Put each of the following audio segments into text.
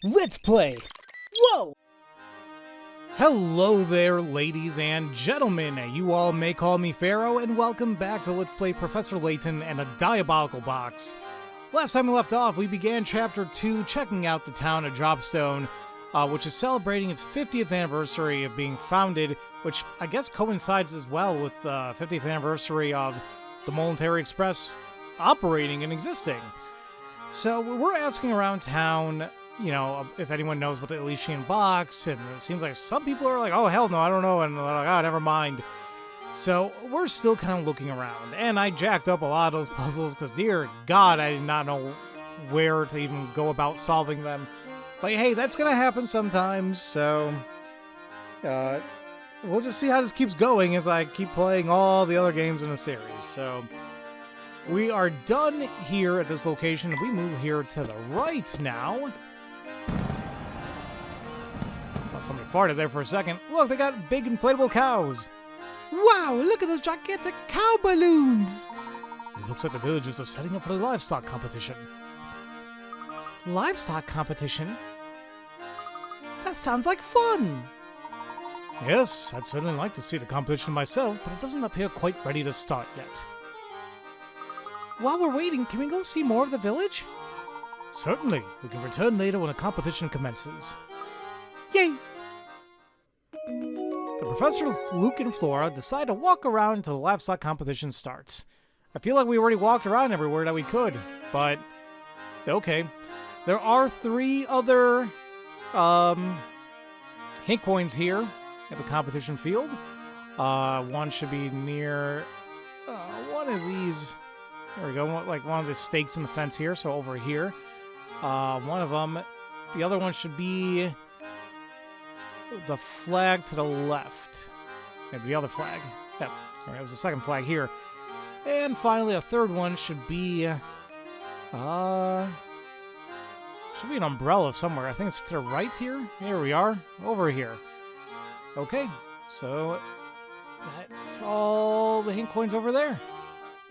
Let's play! Whoa! Hello there, ladies and gentlemen. You all may call me Pharaoh, and welcome back to Let's Play Professor Layton and a Diabolical Box. Last time we left off, we began Chapter 2 checking out the town of Dropstone, which is celebrating its 50th anniversary of being founded, which I guess coincides as well with the 50th anniversary of the Molentary Express operating and existing. So we're asking around town, you know, if anyone knows about the Elysian Box, and it seems like some people are like, oh, hell no, I don't know, and they're like, oh, never mind. So we're still kind of looking around, and I jacked up a lot of those puzzles, because dear God, I did not know where to even go about solving them. But hey, that's going to happen sometimes, so we'll just see how this keeps going as I keep playing all the other games in the series. So we are done here at this location. We move here to the right now. Oh, somebody farted there for a second. Look, they got big inflatable cows. Wow, look at those gigantic cow balloons! It looks like the villagers are setting up for the livestock competition. Livestock competition? That sounds like fun! Yes, I'd certainly like to see the competition myself, but it doesn't appear quite ready to start yet. While we're waiting, can we go see more of the village? Certainly. We can return later when a competition commences. Yay! The Professor, Luke, and Flora decide to walk around until the livestock competition starts. I feel like we already walked around everywhere that we could, but okay. There are 3 other hint coins here at the competition field. One should be near one of these. There we go, like one of the stakes in the fence here, so over here. One of them, the other one should be the flag to the left. Maybe the other flag. Yep, all right, it was the second flag here. And finally, a third one should be an umbrella somewhere. I think it's to the right here. Here we are, over here. Okay, so that's all the hint coins over there.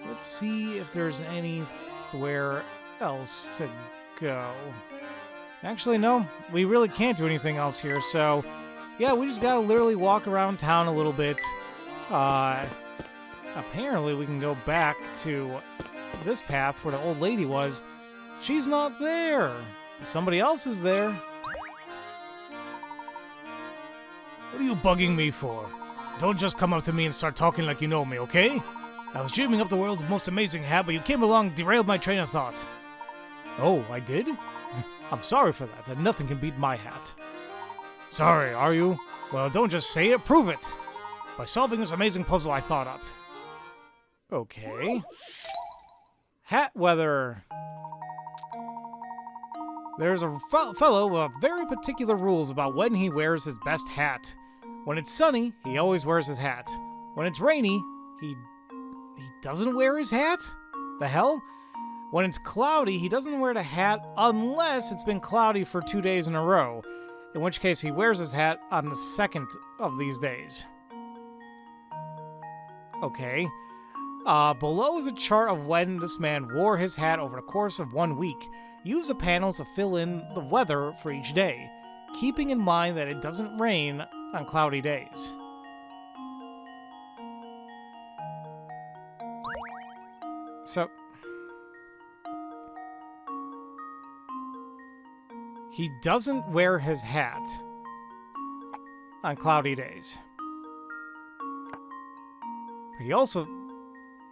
Let's see if there's anywhere else to go. Actually, no, we really can't do anything else here, so yeah, we just gotta literally walk around town a little bit. Apparently we can go back to this path where the old lady was. She's not there. Somebody else is there. What are you bugging me for? Don't just come up to me and start talking like you know me, okay? I was dreaming up the world's most amazing hat, but you came along and derailed my train of thought. Oh, I did? I'm sorry for that, and nothing can beat my hat. Sorry, are you? Well, don't just say it, prove it! By solving this amazing puzzle I thought up. Okay. Hat weather. There's a fellow with very particular rules about when he wears his best hat. When it's sunny, he always wears his hat. When it's rainy, he doesn't wear his hat? The hell? When it's cloudy, he doesn't wear the hat unless it's been cloudy for 2 days in a row, in which case he wears his hat on the second of these days. Okay. Below is a chart of when this man wore his hat over the course of 1 week. Use the panels to fill in the weather for each day, keeping in mind that it doesn't rain on cloudy days. So, he doesn't wear his hat on cloudy days. He also...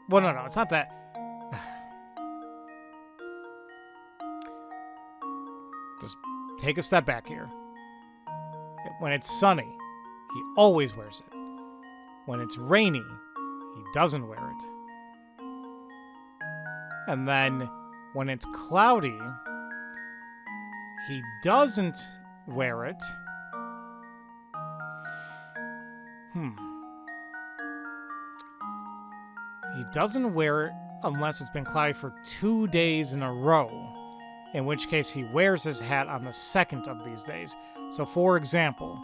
Well, no, it's not that. Just take a step back here. When it's sunny, he always wears it. When it's rainy, he doesn't wear it. And then, when it's cloudy, he doesn't wear it. He doesn't wear it unless it's been cloudy for 2 days in a row, in which case he wears his hat on the second of these days. So, for example,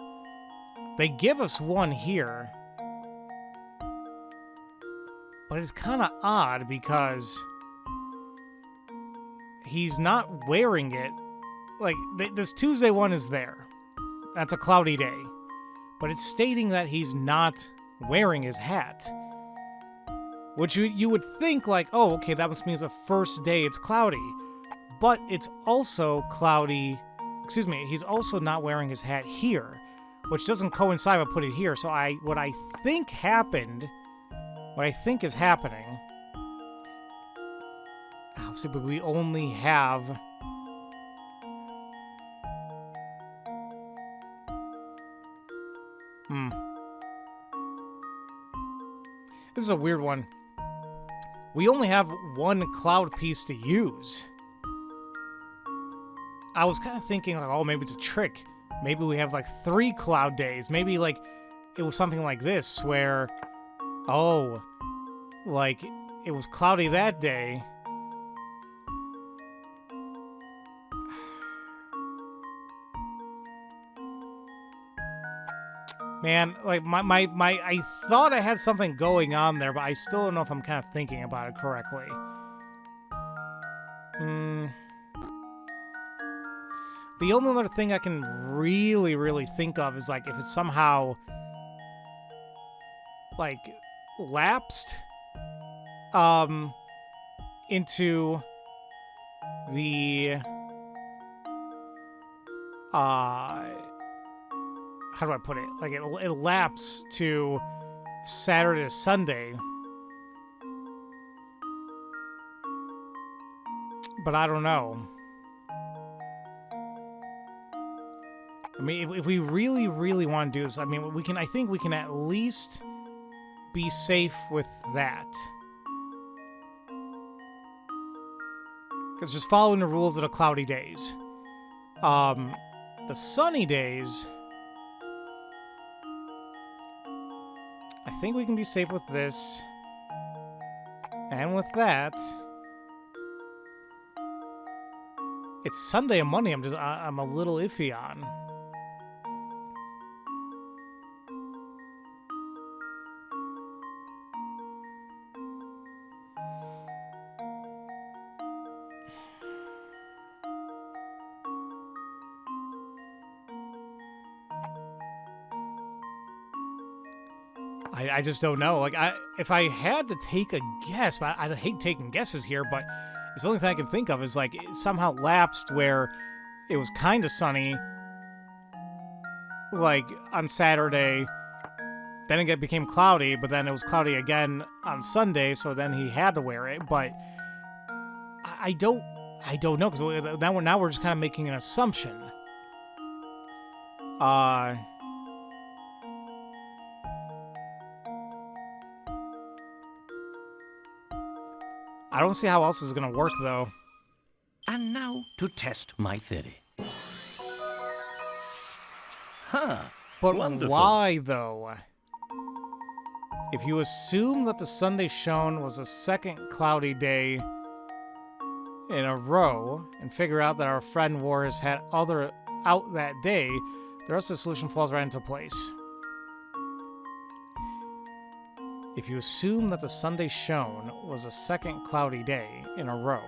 they give us one here, but it's kind of odd because he's not wearing it like, this Tuesday one is there. That's a cloudy day. But it's stating that he's not wearing his hat. Which you would think, like, oh, okay, that must mean it's the first day it's cloudy. But it's also cloudy. Excuse me, he's also not wearing his hat here, which doesn't coincide with putting it here. So what I think is happening. Obviously, but we only have. This is a weird one. We only have one cloud piece to use. I was kind of thinking, like, oh, maybe it's a trick. Maybe we have, like, 3 cloud days. Maybe, like, it was something like this, where, oh, like, it was cloudy that day. Man, like, I thought I had something going on there, but I still don't know if I'm kind of thinking about it correctly. The only other thing I can really think of is, like, if it's somehow, like, lapsed, into the, how do I put it? Like, it lapsed to Saturday to Sunday. But I don't know. I mean, if we really want to do this, I mean, I think we can at least be safe with that. Because just following the rules of the cloudy days. The sunny days, I think we can be safe with this. And with that. It's Sunday and Monday I'm a little iffy on. I just don't know. Like, if I had to take a guess, but I hate taking guesses here, but it's the only thing I can think of is, like, it somehow lapsed where it was kind of sunny, like, on Saturday, then it became cloudy, but then it was cloudy again on Sunday, so then he had to wear it, but I don't know, because now we're just kind of making an assumption. I don't see how else this is going to work, though. And now to test my theory. Huh. But wonderful. why, though? If you assume that the Sunday shown was the second cloudy day in a row, and figure out that our friend wore his hat out that day, the rest of the solution falls right into place. If you assume that the Sunday shown was a second cloudy day in a row,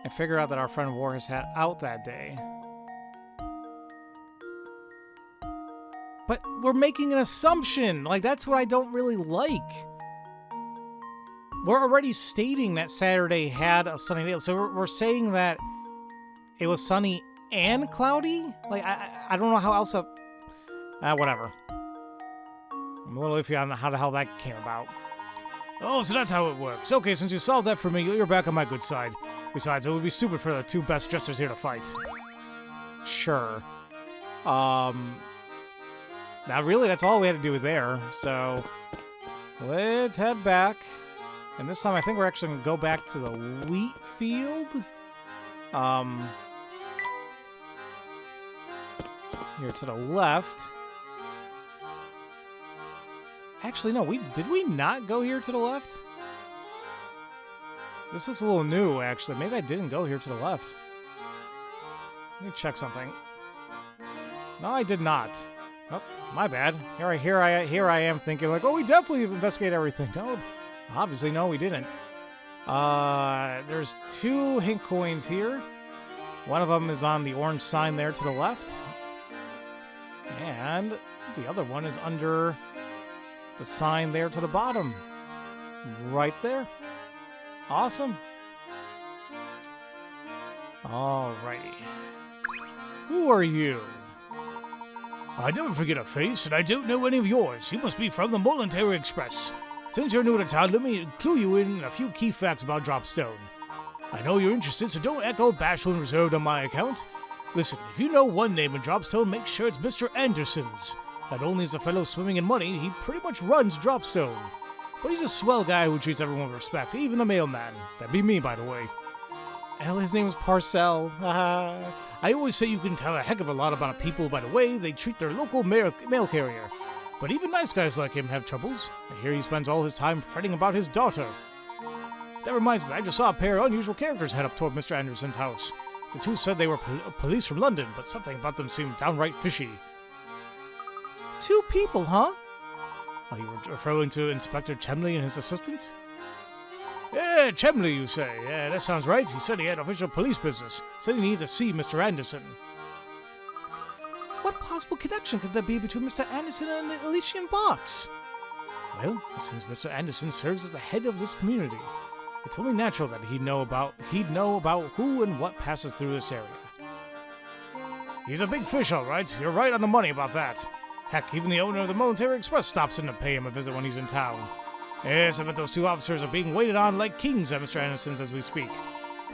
and figure out that our friend wore his hat out that day. But we're making an assumption. Like, that's what I don't really like. We're already stating that Saturday had a sunny day. So we're saying that it was sunny and cloudy? Like, I don't know how else whatever. I'm a little iffy on how the hell that came about. Oh, so that's how it works. Okay, since you solved that for me, you're back on my good side. Besides, it would be stupid for the 2 best jesters here to fight. Sure. Now really, that's all we had to do there. So, let's head back. And this time, I think we're actually going to go back to the wheat field. Here to the left. Actually, no, did we not go here to the left? This looks a little new, actually. Maybe I didn't go here to the left. Let me check something. No, I did not. Oh, my bad. Here I am thinking, like, oh, we definitely investigated everything. No, obviously, no, we didn't. There's 2 hint coins here. One of them is on the orange sign there to the left. And the other one is under the sign there to the bottom. Right there. Awesome. Alrighty. Who are you? I never forget a face, and I don't know any of yours. You must be from the Molentary Express. Since you're new to town, let me clue you in a few key facts about Dropstone. I know you're interested, so don't act all bashful and reserved on my account. Listen, if you know one name in Dropstone, make sure it's Mr. Anderson's. Not only is the fellow swimming in money, he pretty much runs Dropstone. But he's a swell guy who treats everyone with respect, even the mailman. That'd be me, by the way. And his name is Parcell. I always say you can tell a heck of a lot about people by the way they treat their local mail carrier. But even nice guys like him have troubles. I hear he spends all his time fretting about his daughter. That reminds me, I just saw a pair of unusual characters head up toward Mr. Anderson's house. The 2 said they were police from London, but something about them seemed downright fishy. 2 people, huh? Are you referring to Inspector Chemley and his assistant? Yeah, Chemley, you say. Yeah, that sounds right. He said he had official police business. Said he needed to see Mr. Anderson. What possible connection could there be between Mr. Anderson and the Elysian Box? Well, it seems Mr. Anderson serves as the head of this community. It's only natural that he'd know about who and what passes through this area. He's a big fish, all right. You're right on the money about that. Heck, even the owner of the Molentary Express stops in to pay him a visit when he's in town. Yes, I bet those 2 officers are being waited on like kings at Mr. Anderson's as we speak.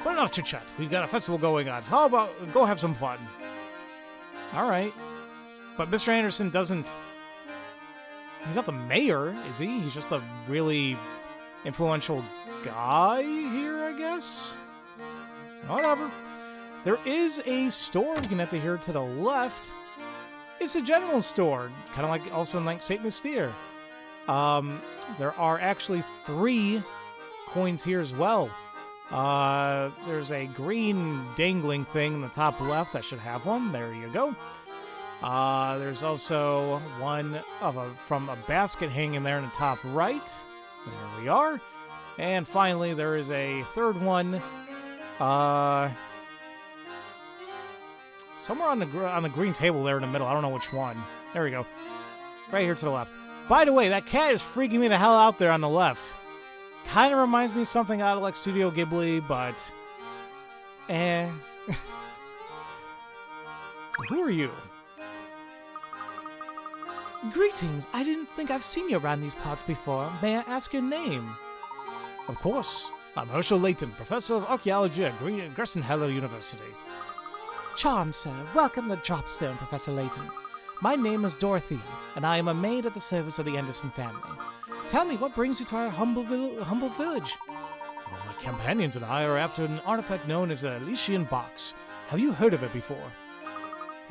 But enough chit-chat. We've got a festival going on. How about go have some fun? Alright. But Mr. Anderson doesn't... He's not the mayor, is he? He's just a really influential guy here, I guess? Whatever. There is a store we can enter here to the left. It's a general store, kind of like also like St. Mystere. There are actually 3 coins here as well. There's a green dangling thing in the top left. I should have one. There you go. There's also one from a basket hanging there in the top right. There we are. And finally, there is a 3rd one. Somewhere on the green table there in the middle. I don't know which one. There we go. Right here to the left. By the way, that cat is freaking me the hell out there on the left. Kind of reminds me of something out of like Studio Ghibli, but... Who are you? Greetings. I didn't think I've seen you around these parts before. May I ask your name? Of course. I'm Professor Layton, Professor of Archaeology at Gressenheller University. Charmed, sir. Welcome to Dropstone, Professor Layton. My name is Dorothy, and I am a maid at the service of the Anderson family. Tell me, what brings you to our humble village? Well, my companions and I are after an artifact known as the Elysian Box. Have you heard of it before?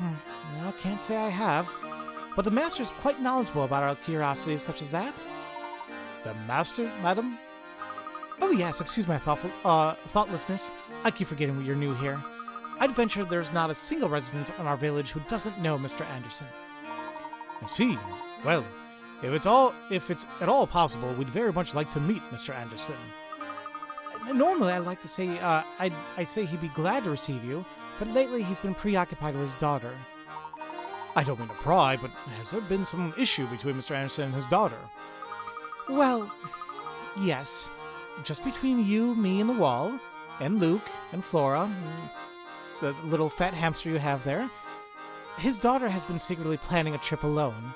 I can't say I have, but the master is quite knowledgeable about our curiosities such as that. The master, madam? Oh yes, excuse my thoughtlessness. I keep forgetting you're new here. I'd venture there's not a single resident in our village who doesn't know Mr. Anderson. I see. Well, if it's at all possible, we'd very much like to meet Mr. Anderson. Normally, I'd like to say, I'd say he'd be glad to receive you, but lately he's been preoccupied with his daughter. I don't mean to pry, but has there been some issue between Mr. Anderson and his daughter? Well, yes. Just between you, me, and the wall, and Luke, and Flora, the little fat hamster you have there. His daughter has been secretly planning a trip alone.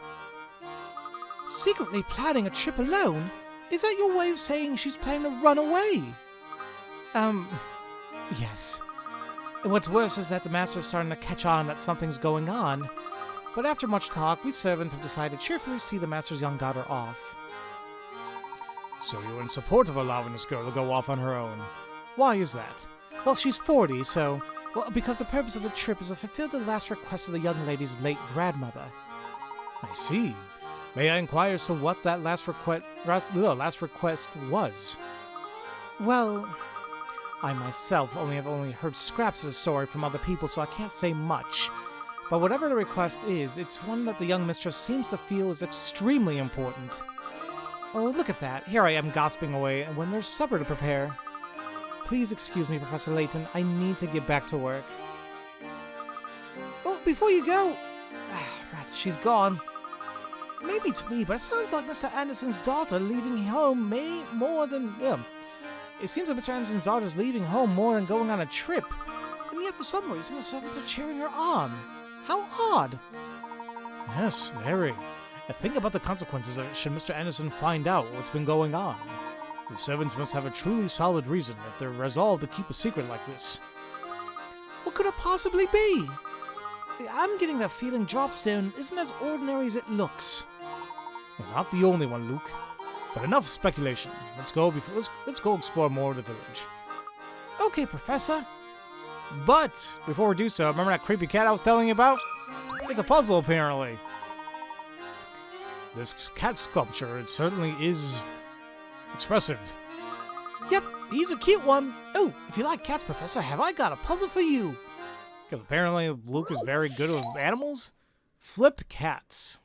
Secretly planning a trip alone? Is that your way of saying she's planning to run away? Yes. And what's worse is that the master's starting to catch on that something's going on. But after much talk, we servants have decided to cheerfully see the master's young daughter off. So you're in support of allowing this girl to go off on her own. Why is that? Well, she's 40, so... Well, because the purpose of the trip is to fulfill the last request of the young lady's late grandmother. I see. May I inquire as to what that last request was? Well, I myself have only heard scraps of the story from other people, so I can't say much. But whatever the request is, it's one that the young mistress seems to feel is extremely important. Oh, look at that. Here I am gossiping away, and when there's supper to prepare. Please excuse me, Professor Layton. I need to get back to work. Oh, before you go... Rats, she's gone. Maybe it's me, but it sounds like Mr. Anderson's daughter leaving home more than... It seems like Mr. Anderson's daughter's leaving home more than going on a trip. And yet, for some reason, the servants are cheering her on. How odd. Yes, very. And think about the consequences of it should Mr. Anderson find out what's been going on. The servants must have a truly solid reason if they're resolved to keep a secret like this. What could it possibly be? I'm getting that feeling Dropstone isn't as ordinary as it looks. You're not the only one, Luke. But enough speculation. Let's go explore more of the village. Okay, Professor. But before we do so, remember that creepy cat I was telling you about? It's a puzzle, apparently. This cat sculpture, it certainly is expressive. Yep, he's a cute one. Oh, if you like cats, Professor, have I got a puzzle for you? Because apparently Luke is very good with animals. Flipped cats.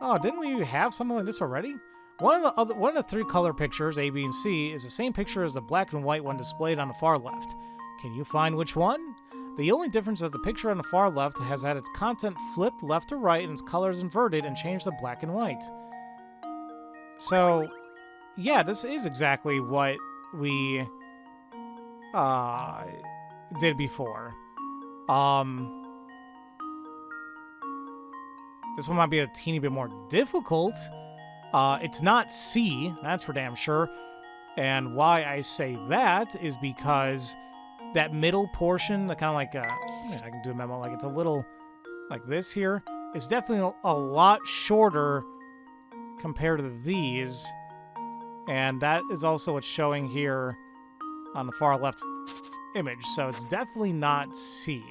Oh, didn't we have something like this already? One of the three color pictures, A, B, and C, is the same picture as the black and white one displayed on the far left. Can you find which one? The only difference is the picture on the far left has had its content flipped left to right and its colors inverted and changed to black and white. So, yeah, this is exactly what we did before. This one might be a teeny bit more difficult. It's not C, that's for damn sure. And why I say that is because that middle portion, the kind of like, I can do a memo, like it's a little like this here, is definitely a lot shorter compared to these. And that is also what's showing here on the far left image. So it's definitely not C.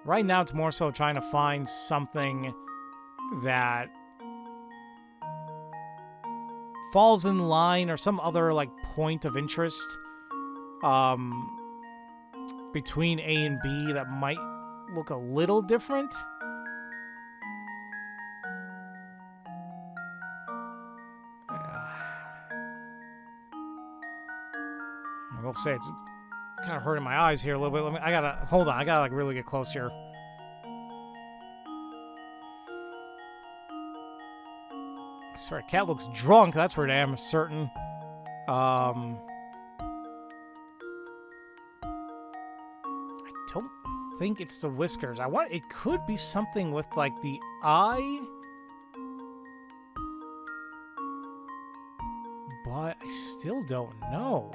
Right now it's more so trying to find something that falls in line or some other like point of interest between A and B that might look a little different. I will say it's kind of hurting my eyes here a little bit. I gotta like really get close here. I swear, cat looks drunk. That's for damn certain. I don't think it's the whiskers. It could be something with like the eye, but I still don't know.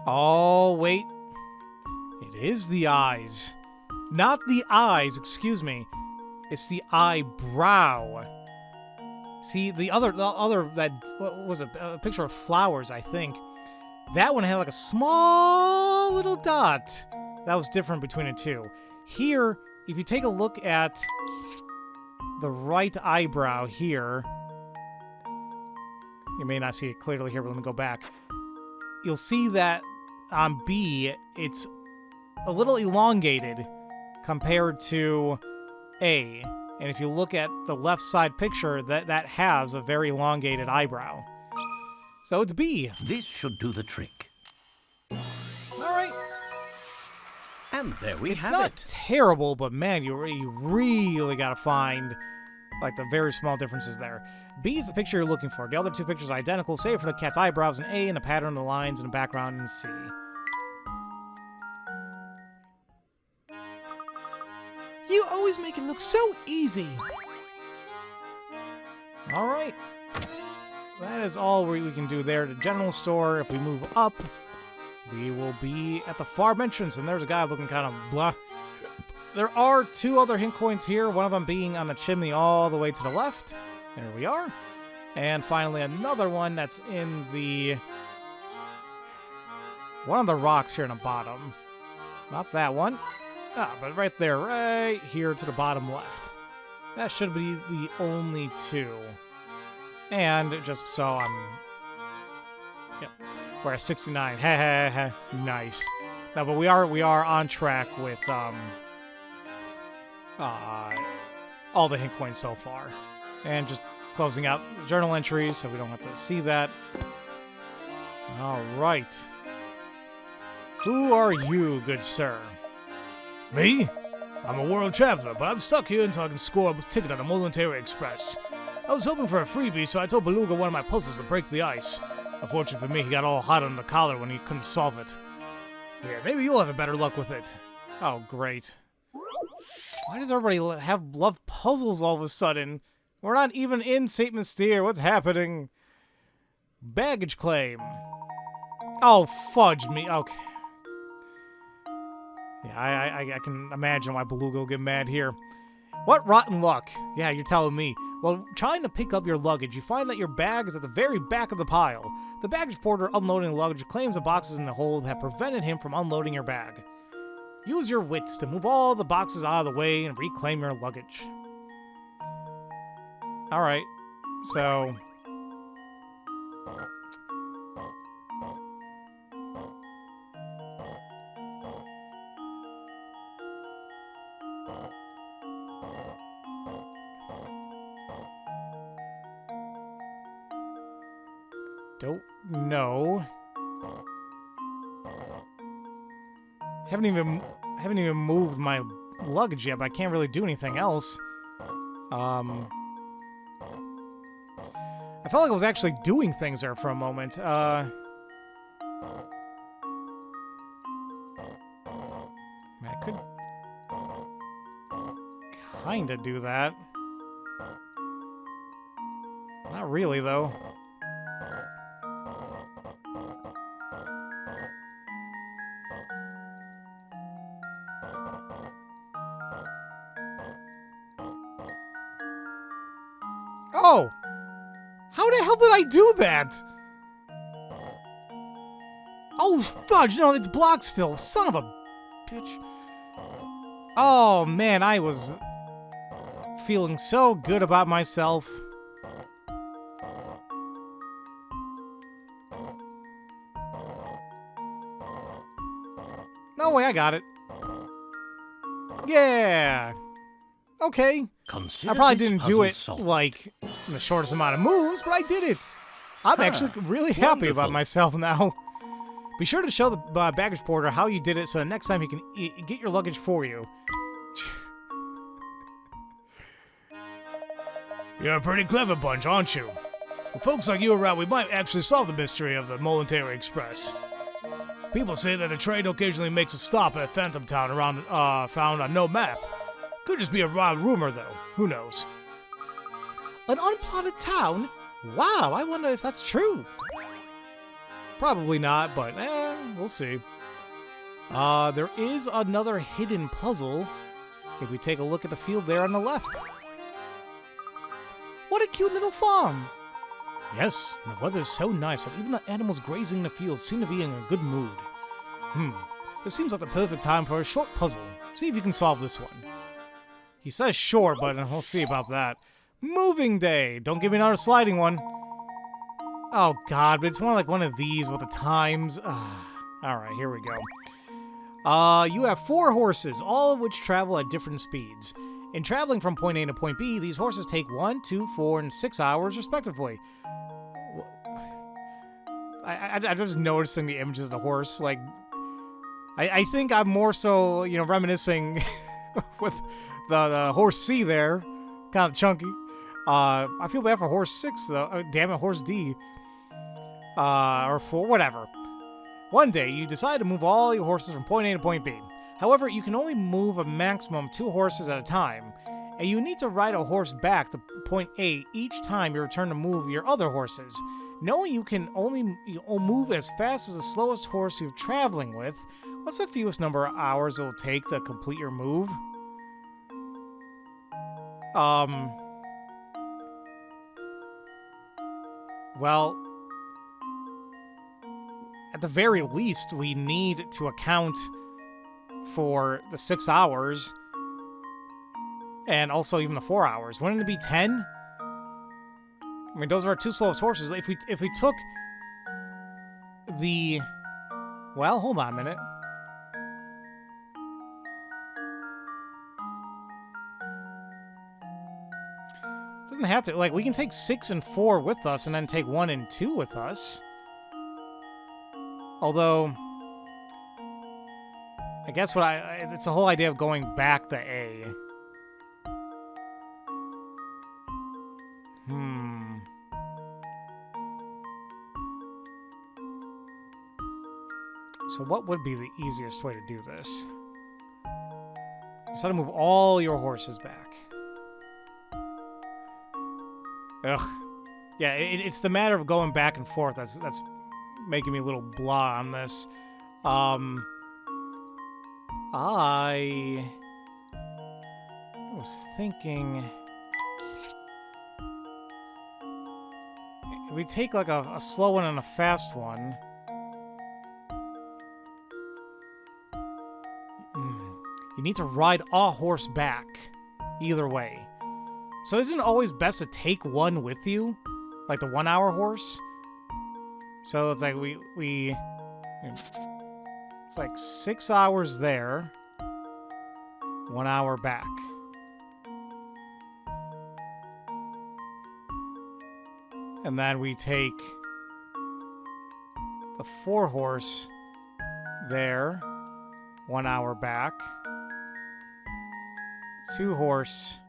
Oh, wait. It is the eyes. Not the eyes, excuse me. It's the eyebrow. See, the other, that, what was it? A picture of flowers, I think. That one had like a small little dot. That was different between the two. Here, if you take a look at the right eyebrow here, you may not see it clearly here, but let me go back. You'll see that on B, it's a little elongated compared to A. And if you look at the left side picture, that has a very elongated eyebrow. So it's B. This should do the trick. All right. And there we It's have not it. terrible, but man, you really gotta find like the very small differences there. B is the picture you're looking for. The other two pictures are identical, save for the cat's eyebrows in A and the pattern of the lines in the background in C. You always make it look so easy. All right. That is all we can do there. The general store, if we move up, we will be at the farm entrance, and there's a guy looking kind of blah. There are two other hint coins here, one of them being on the chimney all the way to the left. There we are. And finally, another one that's in one of the rocks here in the bottom. Not that one. But right there, right here to the bottom left. That should be the only two. And just so yep, we're at 69. Nice. No, but we are on track with all the hit points so far. And just closing out the journal entries so we don't have to see that. All right. Who are you, good sir? Me? I'm a world traveler, but I'm stuck here until I can score a ticket on the Molentary Express. I was hoping for a freebie, so I told Beluga one of my puzzles to break the ice. Unfortunately for me, he got all hot on the collar when he couldn't solve it. Yeah, maybe you'll have better luck with it. Oh, great. Why does everybody love puzzles all of a sudden? We're not even in St. Mystere. What's happening? Baggage claim. Oh, fudge me. Okay. Yeah, I can imagine why Beluga will get mad here. What rotten luck. Yeah, you're telling me. While trying to pick up your luggage, you find that your bag is at the very back of the pile. The baggage porter unloading the luggage claims the boxes in the hold have prevented him from unloading your bag. Use your wits to move all the boxes out of the way and reclaim your luggage. Alright, so... Don't know. Haven't even moved my luggage yet, but I can't really do anything else. I felt like I was actually doing things there for a moment. I mean, I could kinda do that. Not really, though. Oh! How the hell did I do that? Oh, fudge! No, it's blocked still. Son of a bitch. Oh, man, I was feeling so good about myself. No way, I got it. Yeah! Okay. Consider I probably this didn't do puzzle it, solved. like, in the shortest amount of moves, but I did it. I'm actually really happy about Wonderful. myself now. Be sure to show the baggage porter how you did it so the next time he can get your luggage for you. You're a pretty clever bunch, aren't you? With folks like you around, we might actually solve the mystery of the Molentary Express. People say that the train occasionally makes a stop at Phantom Town around found on no map. Could just be a wild rumor, though. Who knows? An unplotted town? Wow, I wonder if that's true. Probably not, but we'll see. There is another hidden puzzle. If we take a look at the field there on the left. What a cute little farm. Yes, the weather's so nice that even the animals grazing the field seem to be in a good mood. This seems like the perfect time for a short puzzle. See if you can solve this one. He says short, but we'll see about that. Moving day. Don't give me another sliding one. Oh, God, but it's more like one of these with the times. Alright, here we go. You have 4 horses, all of which travel at different speeds. In traveling from point A to point B, these horses take 1, 2, 4, and 6 hours, respectively. I'm just noticing the images of the horse. Like, I think I'm more so, reminiscing with the horse C there. Kind of chunky. I feel bad for horse 6, though. Damn it, horse D. Or 4, whatever. One day, you decide to move all your horses from point A to point B. However, you can only move a maximum 2 horses at a time, and you need to ride a horse back to point A each time you return to move your other horses. Knowing you can only move as fast as the slowest horse you're traveling with, what's the fewest number of hours it will take to complete your move? Well, at the very least, we need to account for the 6 hours, and also even the 4 hours. Wouldn't it be 10? I mean, those are our 2 slowest horses. If we took the... Well, hold on a minute. Doesn't have to. Like, we can take 6 and 4 with us and then take 1 and 2 with us. Although, I guess it's the whole idea of going back to A. So what would be the easiest way to do this? Instead of move all your horses back. Ugh. Yeah, it's the matter of going back and forth that's making me a little blah on this. I was thinking we take like a slow one and a fast one. You need to ride a horse back, either way. So isn't it always best to take one with you? Like the 1 hour horse? So it's like it's like 6 hours there, 1 hour back. And then we take the 4 horse there, 1 hour back. 2 horse.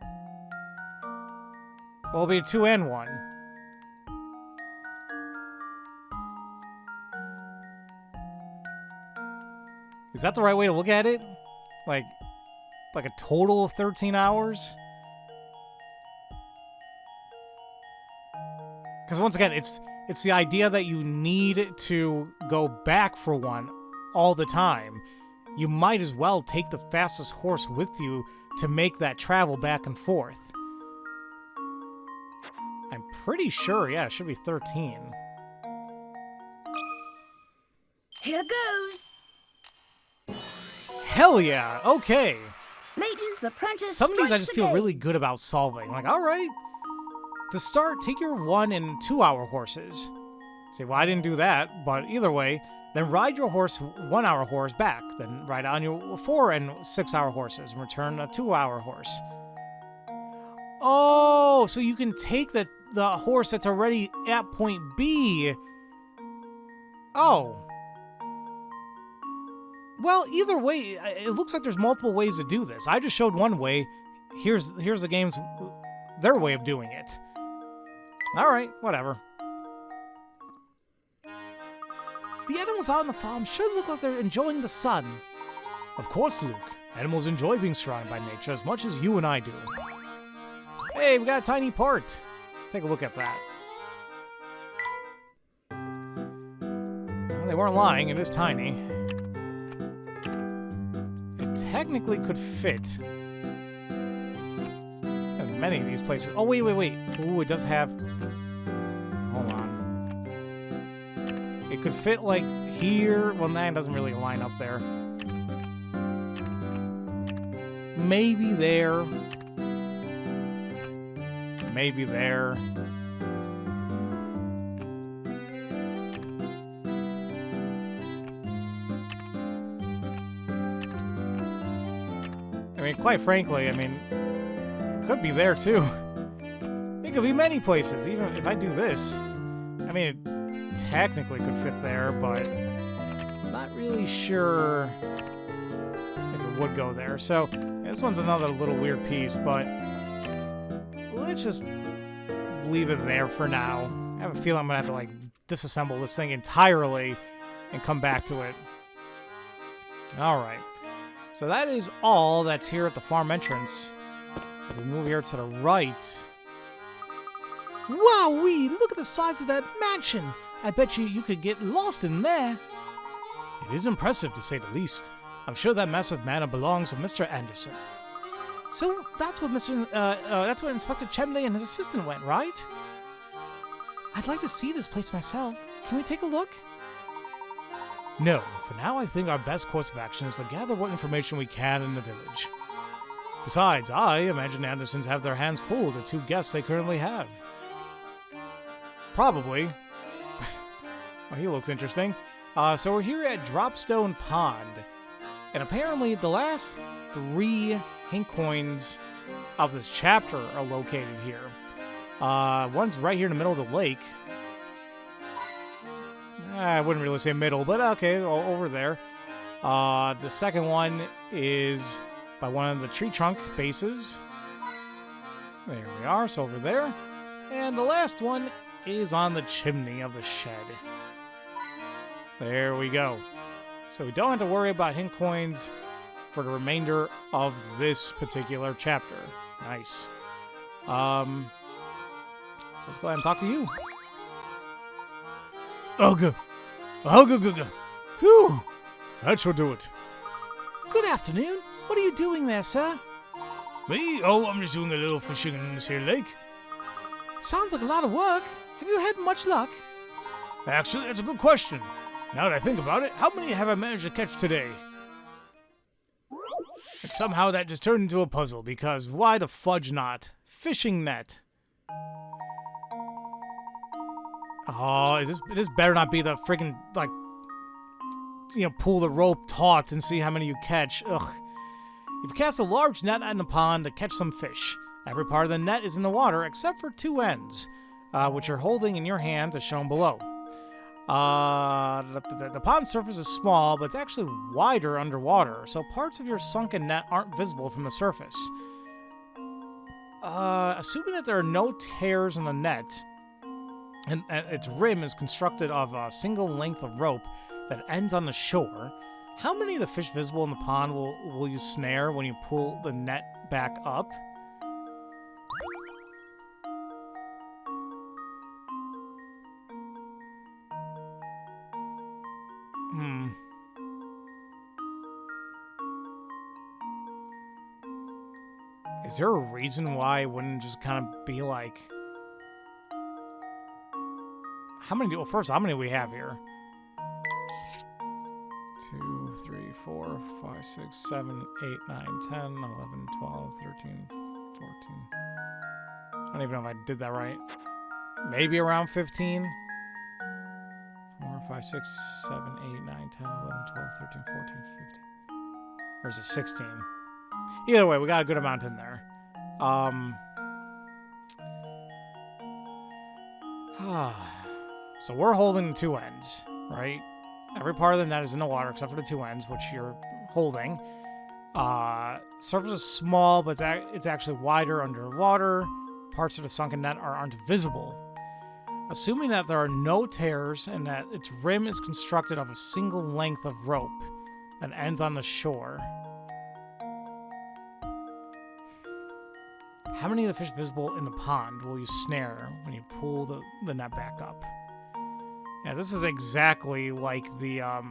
Well, it'll be a 2 and 1. Is that the right way to look at it? Like a total of 13 hours? Because once again, it's the idea that you need to go back for one all the time. You might as well take the fastest horse with you to make that travel back and forth. I'm pretty sure, yeah, it should be 13. Here goes. Hell yeah, okay. Layton's apprentice. Some of these I just feel again. really good about solving. Like, alright. To start, take your 1 and 2 hour horses. Say, well, I didn't do that, but either way, then ride your horse 1 hour horse back. Then ride on your 4 and 6 hour horses and return a 2 hour horse. Oh, so you can take the horse that's already at point B. Oh. Well, either way, it looks like there's multiple ways to do this. I just showed one way. Here's the game's their way of doing it. All right, whatever. The animals out on the farm should look like they're enjoying the sun. Of course, Luke. Animals enjoy being surrounded by nature as much as you and I do. Hey, we got a tiny port. Let's take a look at that. Well, they weren't lying, it is tiny. It technically could fit in many of these places. Oh, wait. Ooh, it does have... Hold on. It could fit, like, here. Well, that doesn't really line up there. Maybe there. Maybe there. I mean, quite frankly, it could be there too. It could be many places, even if I do this. I mean, it technically could fit there, but I'm not really sure if it would go there. So, this one's another little weird piece, but let's just leave it there for now. I have a feeling I'm gonna have to, like, disassemble this thing entirely and come back to it. Alright. So that is all that's here at the farm entrance. If we move here to the right. Wowee! Look at the size of that mansion! I bet you could get lost in there. It is impressive, to say the least. I'm sure that massive manor belongs to Mr. Anderson. So that's what that's where Inspector Chemley and his assistant went, right? I'd like to see this place myself. Can we take a look? No, for now I think our best course of action is to gather what information we can in the village. Besides, I imagine Andersons have their hands full with the 2 guests they currently have. Probably. Well, he looks interesting. So we're here at Dropstone Pond. And apparently the last 3 hint coins of this chapter are located here. One's right here in the middle of the lake. I wouldn't really say middle, but okay, over there. The second one is by one of the tree trunk bases. There we are, so over there. And the last one is on the chimney of the shed. There we go. So we don't have to worry about hint coins for the remainder of this particular chapter. Nice. So let's go ahead and talk to you. Ugh. Ugh. Phew. That should do it. Good afternoon. What are you doing there, sir? Me? Oh, I'm just doing a little fishing in this here lake. Sounds like a lot of work. Have you had much luck? Actually, that's a good question. Now that I think about it, how many have I managed to catch today? And somehow that just turned into a puzzle, because why the fudge not? Fishing net. Oh, this better not be the friggin', like, pull the rope taut and see how many you catch. Ugh. You've cast a large net in the pond to catch some fish. Every part of the net is in the water except for two ends, which you're holding in your hands as shown below. The pond surface is small, but it's actually wider underwater, so parts of your sunken net aren't visible from the surface. Assuming that there are no tears in the net, and its rim is constructed of a single length of rope that ends on the shore, how many of the fish visible in the pond will you snare when you pull the net back up? Is there a reason why it wouldn't just kind of be like... How many do we have here? 2, 3, 4, 5, 6, 7, 8, 9, 10, 11, 12, 13, 14. I don't even know if I did that right. Maybe around 15? 4, 5, 6, 7, 8, 9, 10, 11, 12, 13, 14, 15. Or is it 16? Either way, we got a good amount in there. So we're holding the two ends, right? Every part of the net is in the water except for the two ends, which you're holding. Surface is small, but it's actually wider underwater. Parts of the sunken net aren't visible. Assuming that there are no tears and that its rim is constructed of a single length of rope that ends on the shore. How many of the fish visible in the pond will you snare when you pull the net back up? Yeah, this is exactly like the, I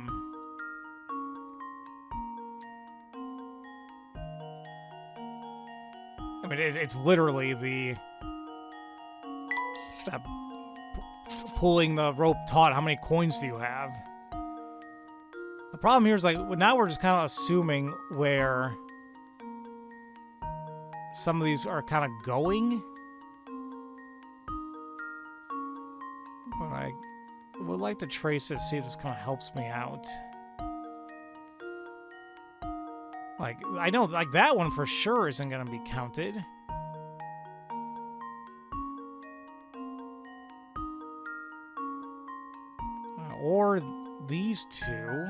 mean, it's literally that pulling the rope taut. How many coins do you have? The problem here is, like, now we're just kind of assuming where some of these are kind of going. But I would like to trace it, see if this kind of helps me out. Like, I know, like, that one for sure isn't going to be counted. Or these two.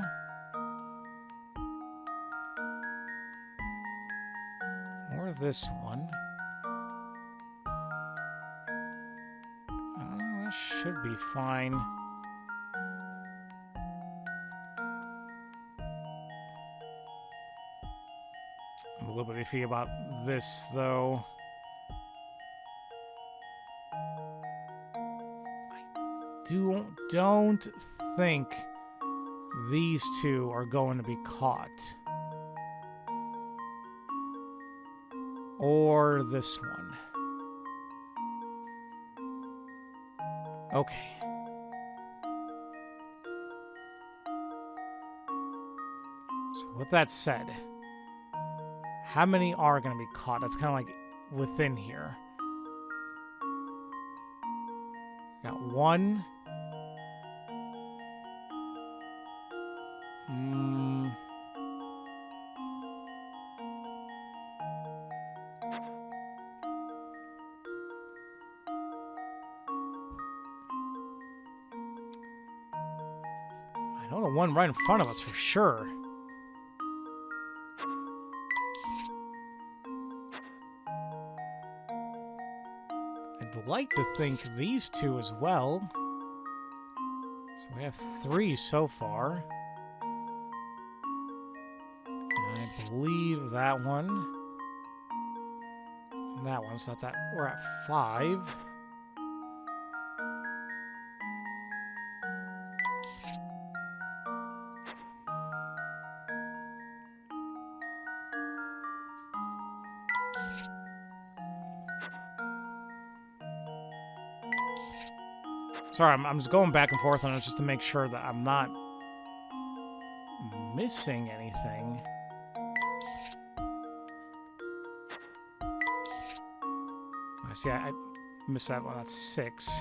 Or this one. That should be fine. I'm a little bit iffy about this, though. I don't think these two are going to be caught. Or this one. Okay. So with that said, how many are going to be caught? That's kind of like within here. Got one. I know the one right in front of us for sure. I'd like to think these two as well. So we have 3 so far. And I believe that one. And that one, so that's we're at 5. Sorry, I'm just going back and forth on it just to make sure that I'm not missing anything. I see, I missed that one. That's 6.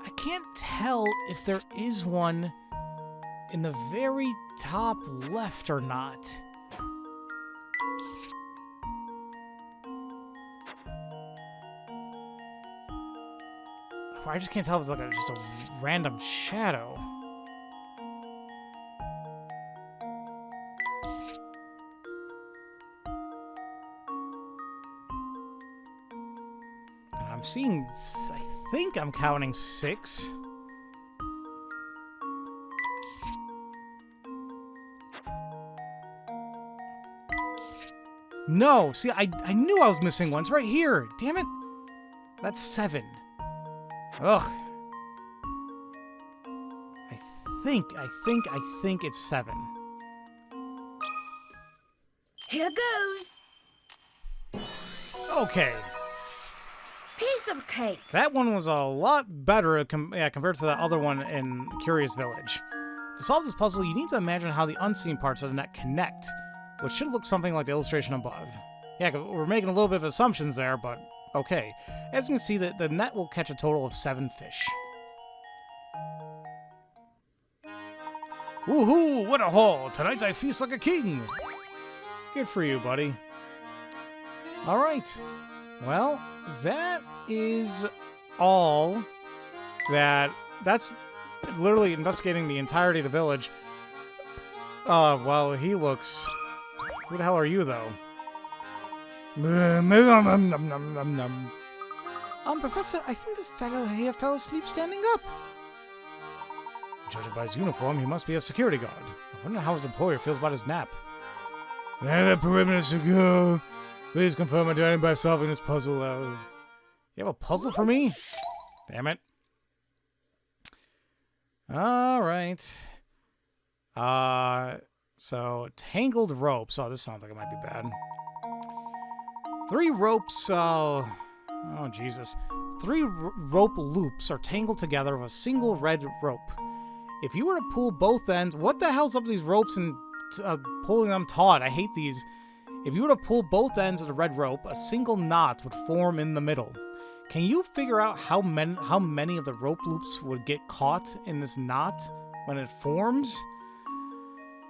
I can't tell if there is one in the very top left or not. I just can't tell if it's like just a random shadow. And I'm seeing, I think I'm counting 6. No, see, I knew I was missing one. It's right here. Damn it. That's 7. Ugh. I think it's 7. Here goes. Okay. Piece of cake. That one was a lot better compared to that other one in Curious Village. To solve this puzzle, you need to imagine how the unseen parts of the net connect, which should look something like the illustration above. Yeah, 'cause we're making a little bit of assumptions there, but okay. As you can see, the net will catch a total of 7 fish. Woohoo! What a haul! Tonight I feast like a king! Good for you, buddy. Alright. Well, that is all that's literally investigating the entirety of the village. Well, he looks... Who the hell are you, though? Professor, I think this fellow here fell asleep standing up. Judging by his uniform, he must be a security guard. I wonder how his employer feels about his nap. I have a perimeter secure. Please confirm I'm doing it by solving this puzzle. You have a puzzle for me? Damn it. Alright. So, tangled ropes. Oh, this sounds like it might be bad. 3 ropes, oh, Jesus. 3 rope loops are tangled together with a single red rope. If you were to pull both ends... What the hell's up with these ropes and pulling them taut? I hate these. If you were to pull both ends of the red rope, a single knot would form in the middle. Can you figure out how many of the rope loops would get caught in this knot when it forms?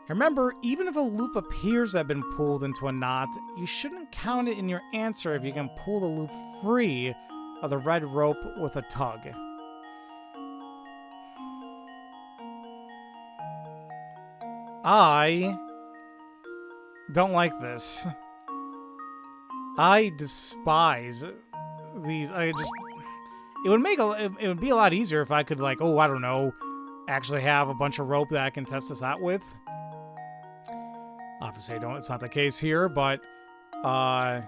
Remember, even if a loop appears to have been pulled into a knot, you shouldn't count it in your answer if you can pull the loop free of the red rope with a tug. I don't like this. I despise these. It would be a lot easier if I could, like, oh, I don't know, actually have a bunch of rope that I can test this out with. Obviously, it's not the case here, but, I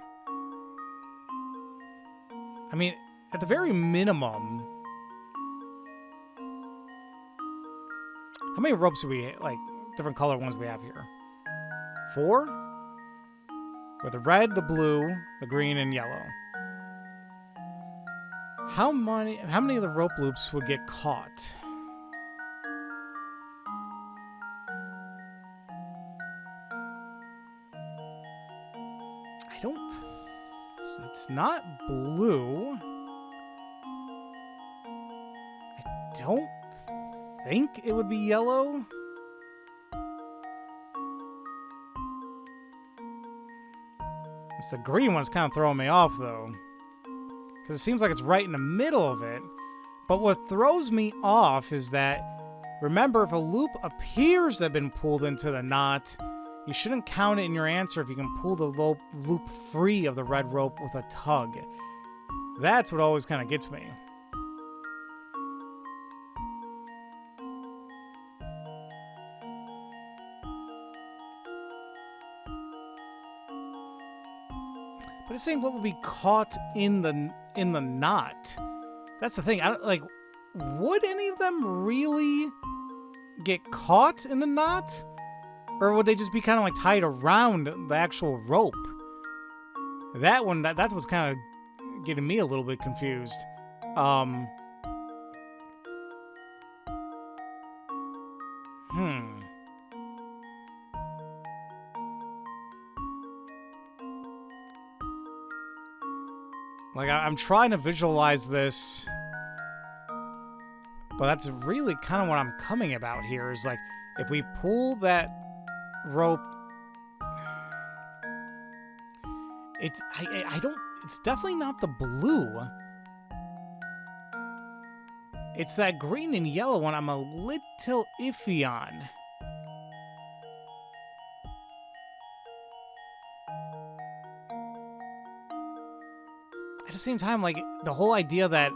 mean, at the very minimum, how many ropes do we, like, different color ones we have here? 4? With the red, the blue, the green, and yellow. How many of the rope loops would get caught? It's not blue. I don't think it would be yellow. The green one's kind of throwing me off, though. Because it seems like it's right in the middle of it. But what throws me off is that, remember, if a loop appears to have been pulled into the knot, you shouldn't count it in your answer if you can pull the loop free of the red rope with a tug. That's what always kind of gets me. But it's saying what would be caught in the knot. That's the thing. I don't, like, would any of them really get caught in the knot? Or would they just be kind of like tied around the actual rope? That one, that's what's kind of getting me a little bit confused. Like, I'm trying to visualize this, but that's really kind of what I'm coming about here, is like, if we pull that rope, it's definitely not the blue. It's that green and yellow one I'm a little iffy on. At the same time, like, the whole idea that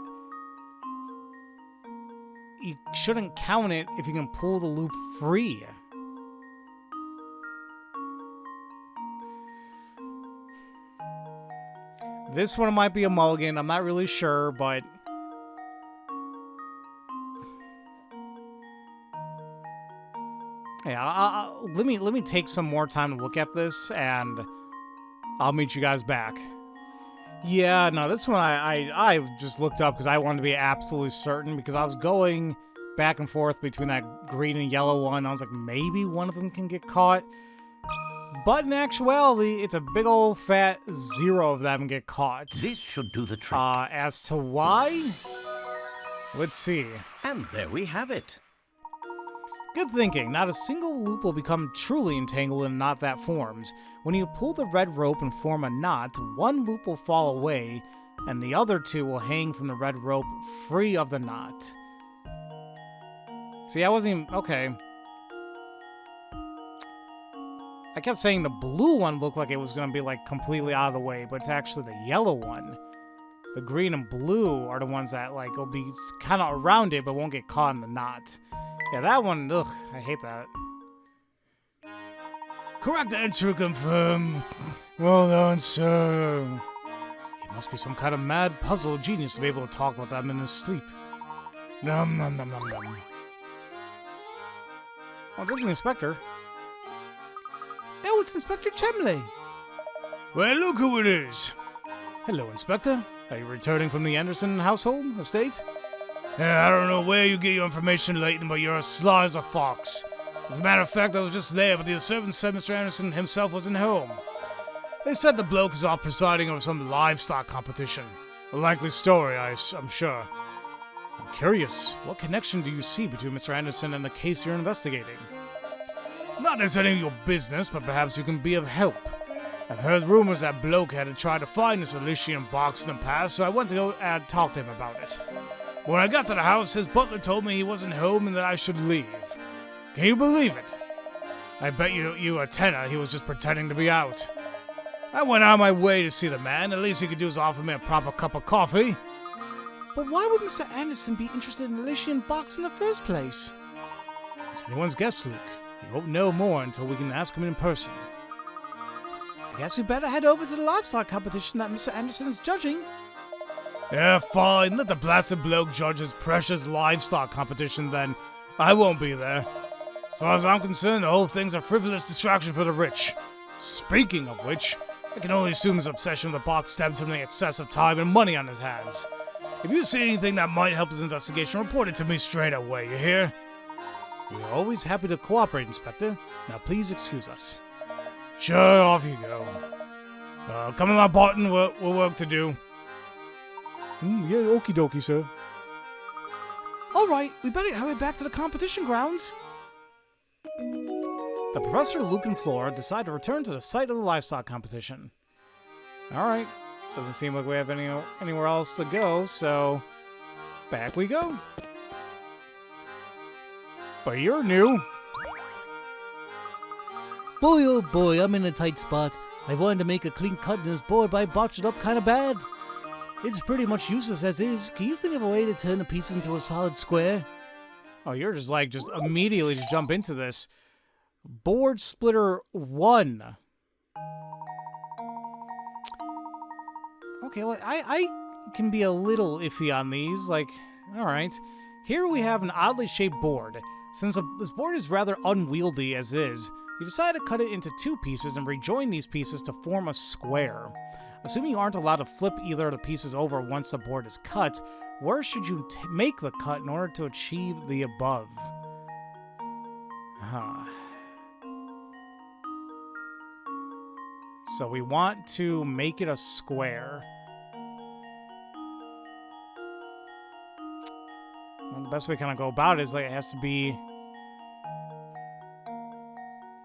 you shouldn't count it if you can pull the loop free. This one might be a mulligan, I'm not really sure, but yeah, let me take some more time to look at this, and I'll meet you guys back. Yeah, no, this one I just looked up because I wanted to be absolutely certain, because I was going back and forth between that green and yellow one. I was like, maybe one of them can get caught. But in actuality, it's a big old fat 0 of them get caught. This should do the trick. As to why? Let's see. And there we have it. Good thinking. Not a single loop will become truly entangled in a knot that forms. When you pull the red rope and form a knot, one loop will fall away, and the other 2 will hang from the red rope free of the knot. See, I wasn't even... Okay. I kept saying the blue one looked like it was going to be, like, completely out of the way, but it's actually the yellow one. The green and blue are the ones that, like, will be kind of around it, but won't get caught in the knot. Yeah, that one, ugh, I hate that. Correct answer confirmed. Well done, sir. He must be some kind of mad puzzle genius to be able to talk about them in his sleep. Nom nom nom nom nom. Oh, there's an inspector. Oh, it's Inspector Chemley. Well, look who it is. Hello, Inspector. Are you returning from the Anderson household estate? I don't know where you get your information, Layton, but you're as sly as a fox. As a matter of fact, I was just there, but the servants said Mr. Anderson himself wasn't home. They said the bloke is off presiding over some livestock competition. A likely story, I'm sure. I'm curious, what connection do you see between Mr. Anderson and the case you're investigating? Not that it's any of your business, but perhaps you can be of help. I've heard rumors that bloke had tried to find this Elysian Box in the past, so I went to go and talk to him about it. When I got to the house, his butler told me he wasn't home and that I should leave. Can you believe it? I bet you a tenner he was just pretending to be out. I went out of my way to see the man. At least he could do is offer me a proper cup of coffee. But why would Mr. Anderson be interested in Elysian Box in the first place? It's anyone's guess, Luke. We won't know more until we can ask him in person. I guess we better head over to the livestock competition that Mr. Anderson is judging. Yeah, fine. Let the blasted bloke judge his precious livestock competition then. I won't be there. As far as I'm concerned, the whole thing's a frivolous distraction for the rich. Speaking of which, I can only assume his obsession with the box stems from the excessive time and money on his hands. If you see anything that might help his investigation, report it to me straight away, you hear? We're always happy to cooperate, Inspector. Now please excuse us. Sure, off you go. Come in my barton, we'll work to do. Yeah, okie dokie, sir. Alright, we better hurry back to the competition grounds. The Professor, Luke, and Flora decide to return to the site of the livestock competition. Alright, we better hurry back to the competition grounds. The Professor, Luke, and Flora decide to return to the site of the livestock competition. The Professor, Luke, and Flora decide to return to the site of the livestock competition. Alright. Doesn't seem like we have anywhere else to go, so back we go. But you're new. Boy, oh boy, I'm in a tight spot. I wanted to make a clean cut in this board, but I botched it up kind of bad. It's pretty much useless as is. Can you think of a way to turn the pieces into a solid square? Oh, you're just immediately just jump into this. Board splitter 1. Okay, well, I can be a little iffy on these. Like, alright. Here we have an oddly shaped board. Since this board is rather unwieldy as is, you decide to cut it into 2 pieces and rejoin these pieces to form a square. Assuming you aren't allowed to flip either of the pieces over once the board is cut, where should you make the cut in order to achieve the above? So we want to make it a square. Well, the best way to kind of go about it is like it has to be...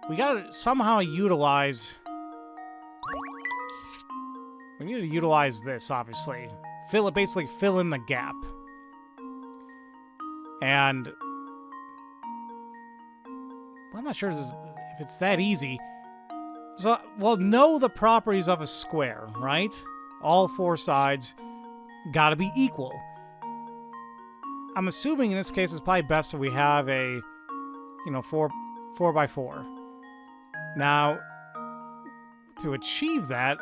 We gotta somehow utilize... We need to utilize this, obviously. Basically fill in the gap. And... Well, I'm not sure if it's that easy. So, well, know the properties of a square, right? All 4 sides gotta be equal. I'm assuming in this case it's probably best if we have a, 4 by 4. Now, to achieve that,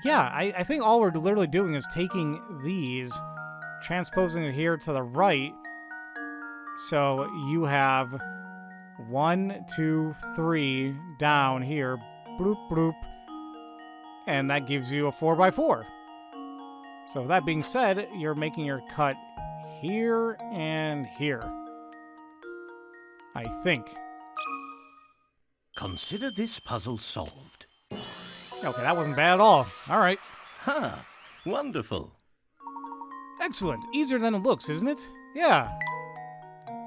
yeah, I think all we're literally doing is taking these, transposing it here to the right, so you have 1, 2, 3 down here, bloop, bloop, and that gives you a 4 by 4. So that being said, you're making your cut here and here. I think. Consider this puzzle solved. Okay, that wasn't bad at all. Alright. Huh. Wonderful. Excellent. Easier than it looks, isn't it? Yeah.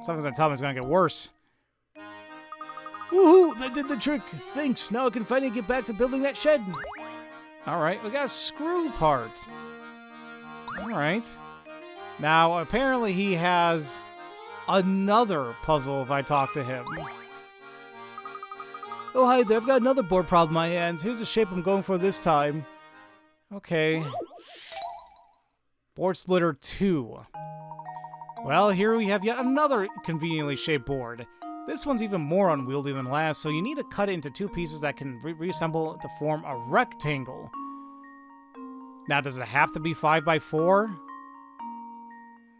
Something's gonna tell me it's gonna get worse. Woohoo! That did the trick! Thanks, now I can finally get back to building that shed! Alright, we got a screw part. Alright. Now, apparently he has another puzzle if I talk to him. Oh, hi there, I've got another board problem on my hands. Here's the shape I'm going for this time. Okay. Board splitter 2. Well, here we have yet another conveniently shaped board. This one's even more unwieldy than last, so you need to cut it into 2 pieces that can reassemble to form a rectangle. Now, does it have to be 5 by 4?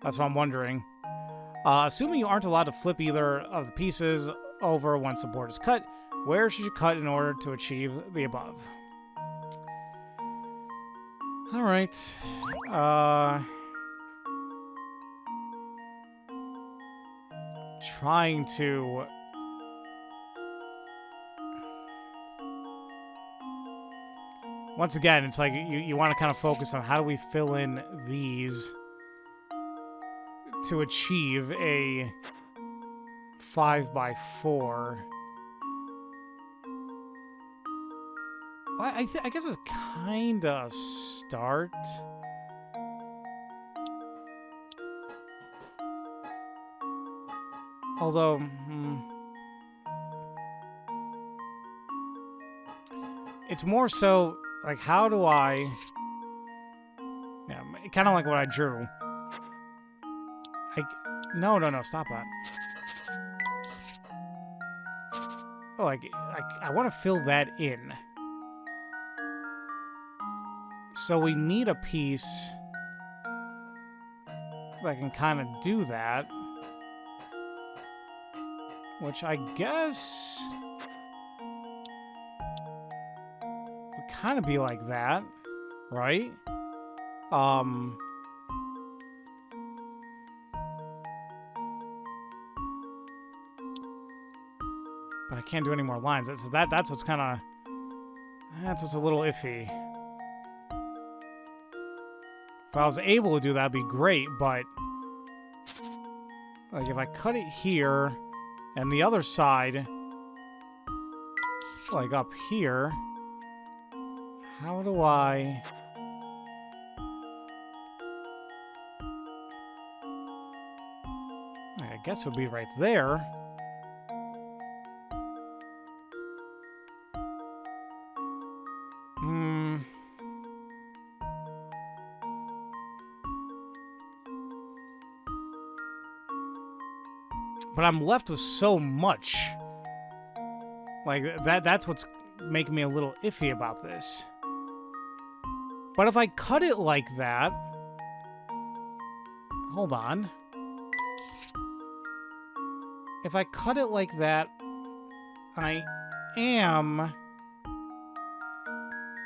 That's what I'm wondering. Assuming you aren't allowed to flip either of the pieces over once the board is cut, where should you cut in order to achieve the above? Alright. Trying to... Once again, it's like you want to kind of focus on how do we fill in these to achieve a 5 by 4. Well, I guess it's kind of a start. Although, it's more so, like, how do I... Yeah, kind of like what I drew. No, stop that. Oh, like I want to fill that in. So we need a piece that can kind of do that. Which I guess would kind of be like that, right? But I can't do any more lines. So that's what's kind of... That's what's a little iffy. If I was able to do that, it'd be great, but... Like, if I cut it here, and the other side... Like, up here... How do I... I guess it would be right there. But I'm left with so much. Like, that's what's making me a little iffy about this. But if I cut it like that... Hold on. If I cut it like that, I am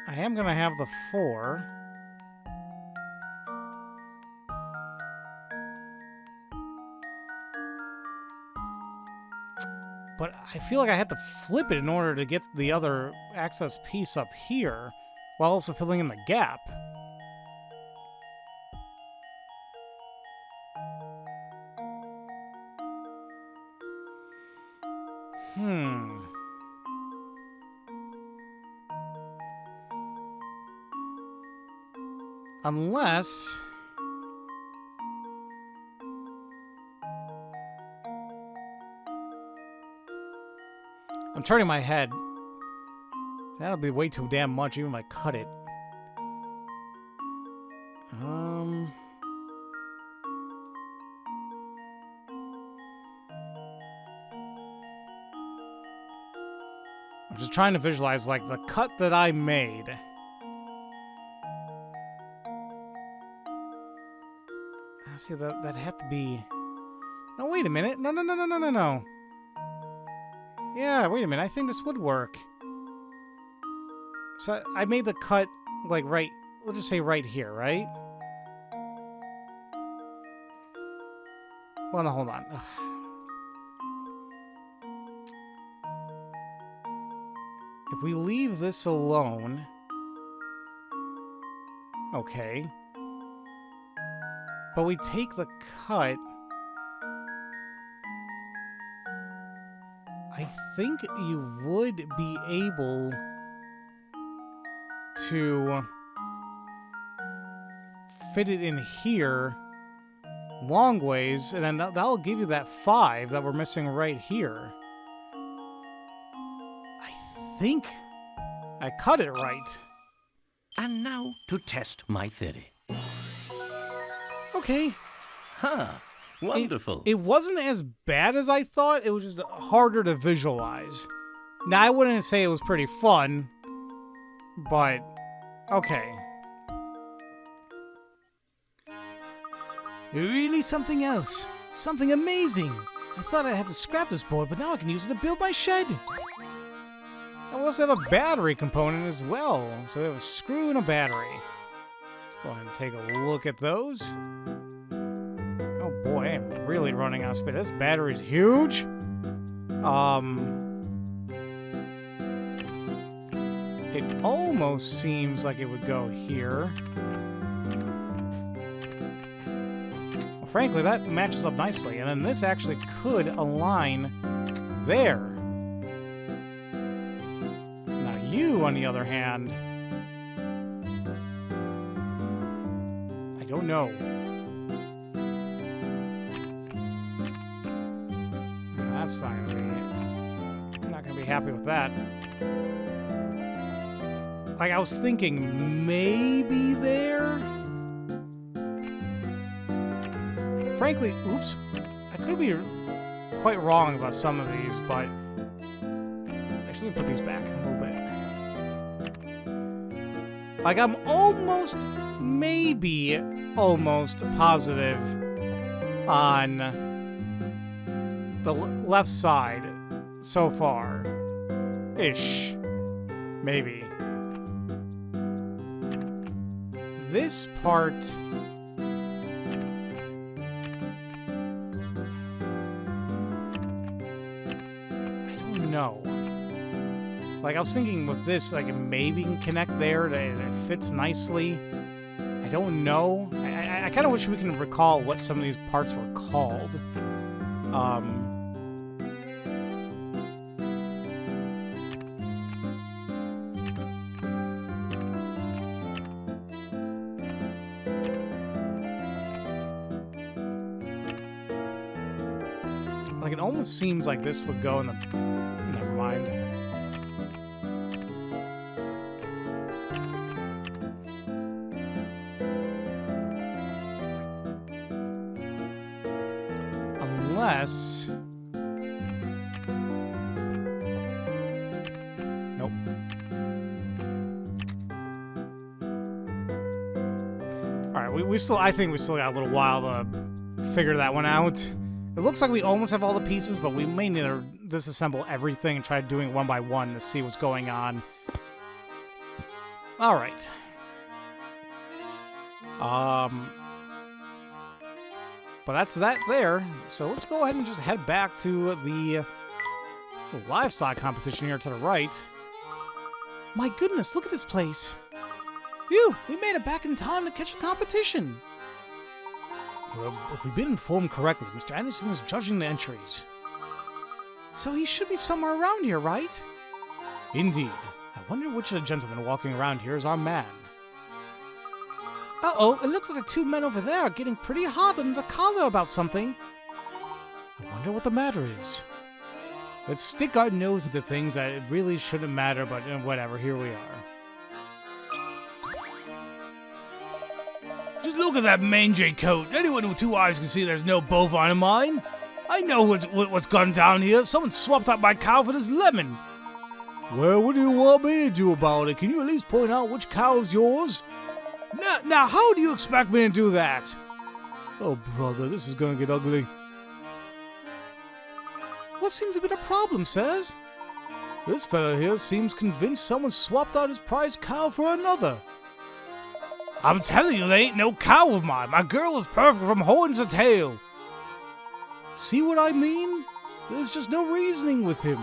gonna have the 4. But I feel like I have to flip it in order to get the other access piece up here, while also filling in the gap. Unless... I'm turning my head. That'll be way too damn much even if I cut it. I'm just trying to visualize, like, the cut that I made. See, that had to be... No, wait a minute. No. Yeah, wait a minute. I think this would work. So I made the cut, like, right... We'll just say right here, right? Well, no, hold on. Ugh. If we leave this alone... Okay. But we take the cut... I think you would be able to fit it in here long ways, and then that'll give you that 5 that we're missing right here. I think I cut it right. And now to test my theory. Okay. Huh. Wonderful. It wasn't as bad as I thought. It was just harder to visualize. Now, I wouldn't say it was pretty fun, but okay. Really something else. Something amazing. I thought I had to scrap this board, but now I can use it to build my shed. And we also have a battery component as well. So we have a screw and a battery. Let's go ahead and take a look at those. Oh boy, I am really running out of space. This battery's huge. It almost seems like it would go here. Well, frankly, that matches up nicely. And then this actually could align there. Now you, on the other hand, I don't know. That's not gonna be... I'm not gonna be happy with that. Like, I was thinking maybe there? Frankly, oops. I could be quite wrong about some of these, but... Actually, let me put these back a little bit. Like, I'm almost, maybe almost positive on the left side so far. Ish. Maybe. This part... I don't know. Like, I was thinking with this, like, maybe can connect there, that it fits nicely. I don't know. I kind of wish we can recall what some of these parts were called. Like, it almost seems like this would go in the... Never mind. Unless... Nope. Alright, we still... I think we still got a little while to figure that one out. It looks like we almost have all the pieces, but we may need to disassemble everything and try doing it one by one to see what's going on. Alright. But that's that there. So let's go ahead and just head back to the livestock competition here to the right. My goodness, look at this place. Phew, we made it back in time to catch the competition. Well, if we've been informed correctly, Mr. Anderson is judging the entries. So he should be somewhere around here, right? Indeed. I wonder which of the gentlemen walking around here is our man. Uh-oh, it looks like the two men over there are getting pretty hot under the collar about something. I wonder what the matter is. Let's stick our nose into things that it really shouldn't matter, but whatever, here we are. Just look at that mangy coat. Anyone with 2 eyes can see there's no bovine in mine. I know what's gone down here. Someone swapped out my cow for this lemon. Well, what do you want me to do about it? Can you at least point out which cow is yours? Now, how do you expect me to do that? Oh, brother, this is gonna get ugly. What seems to be the problem, sirs? This fella here seems convinced someone swapped out his prized cow for another. I'm telling you, there ain't no cow of mine. My girl is perfect from horns to tail. See what I mean? There's just no reasoning with him.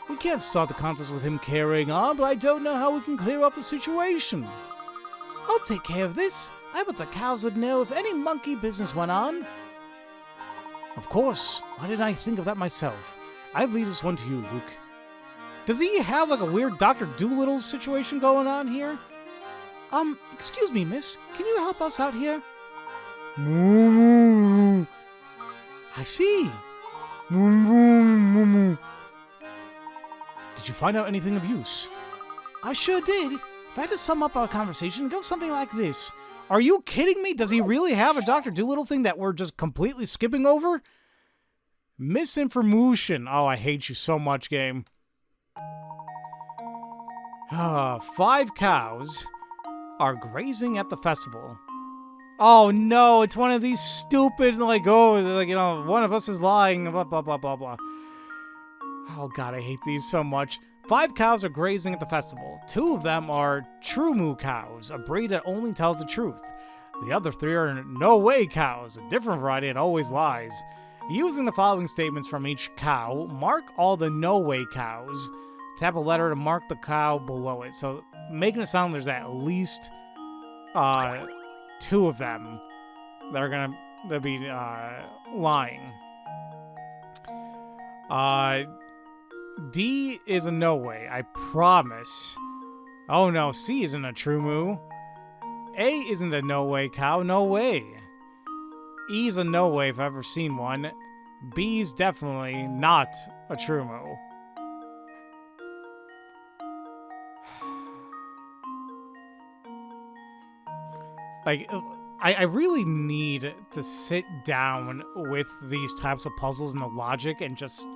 We can't start the contest with him carrying on, but I don't know how we can clear up the situation. I'll take care of this. I bet the cows would know if any monkey business went on. Of course. Why didn't I think of that myself? I leave this one to you, Luke. Does he have like a weird Dr. Dolittle situation going on here? Excuse me, miss. Can you help us out here? I see. Did you find out anything of use? I sure did. If I had to sum up our conversation, it goes something like this. Are you kidding me? Does he really have a Dr. Dolittle thing that we're just completely skipping over? Misinformation. Oh, I hate you so much, game. 5 cows are grazing at the festival. Oh no, it's one of these stupid, like, one of us is lying, blah, blah, blah, blah, blah. Oh god, I hate these so much. 5 cows are grazing at the festival. 2 of them are true moo cows, a breed that only tells the truth. The other 3 are no way cows, a different variety that always lies. Using the following statements from each cow, mark all the no way cows. Tap a letter to mark the cow below it. So, making it sound there's at least 2 of them that are gonna be lying. D is a no way, I promise. Oh no, C isn't a true moo. A isn't a no way cow, no way. E's a no way if I've ever seen one. B's definitely not a true moo. Like, I really need to sit down with these types of puzzles and the logic and just...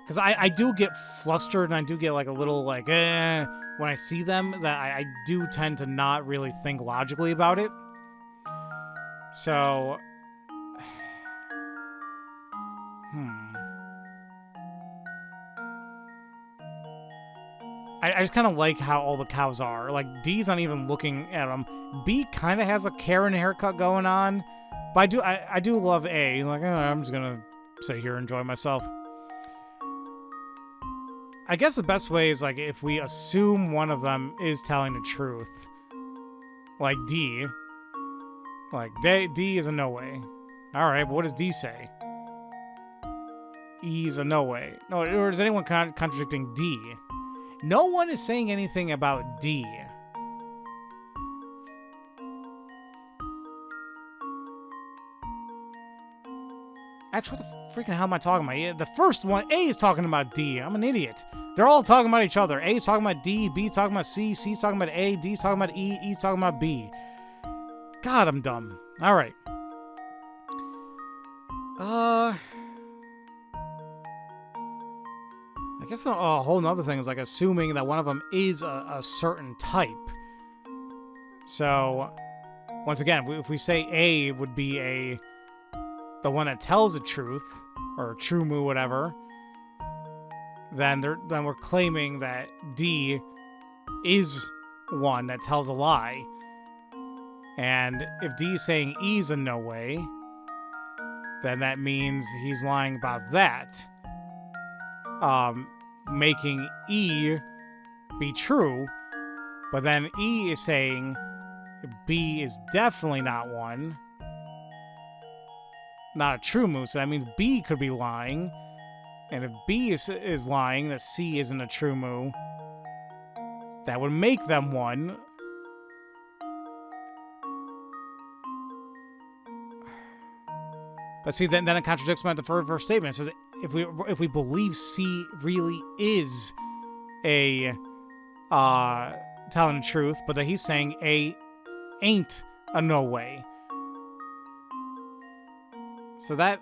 Because I do get flustered and I do get like a little like, when I see them, that I do tend to not really think logically about it. So... I just kind of like how all the cows are. Like, D's not even looking at them. B kind of has a Karen haircut going on. But I do love A. Like, I'm just going to sit here and enjoy myself. I guess the best way is, like, if we assume one of them is telling the truth. Like D. Like, D is a no way. Alright, but what does D say? E is a no way. No, or is anyone contradicting D? No one is saying anything about D. Actually, what the freaking hell am I talking about? Yeah, the first one, A is talking about D. I'm an idiot. They're all talking about each other. A is talking about D, B is talking about C, C is talking about A, D is talking about E, E is talking about B. God, I'm dumb. All right. I guess a whole nother thing is like assuming that one of them is a certain type. So, once again, if we say A would be the one that tells the truth, or true moo, whatever, then we're claiming that D is one that tells a lie. And if D is saying E's a no way, then that means he's lying about that. Making E be true, but then E is saying B is definitely not one. Not a true moo, so that means B could be lying. And if B is lying, that C isn't a true moo. That would make them one. But see, then it contradicts the first statement. It says if we believe C really is a telling the truth, but that he's saying A ain't a no way. So that,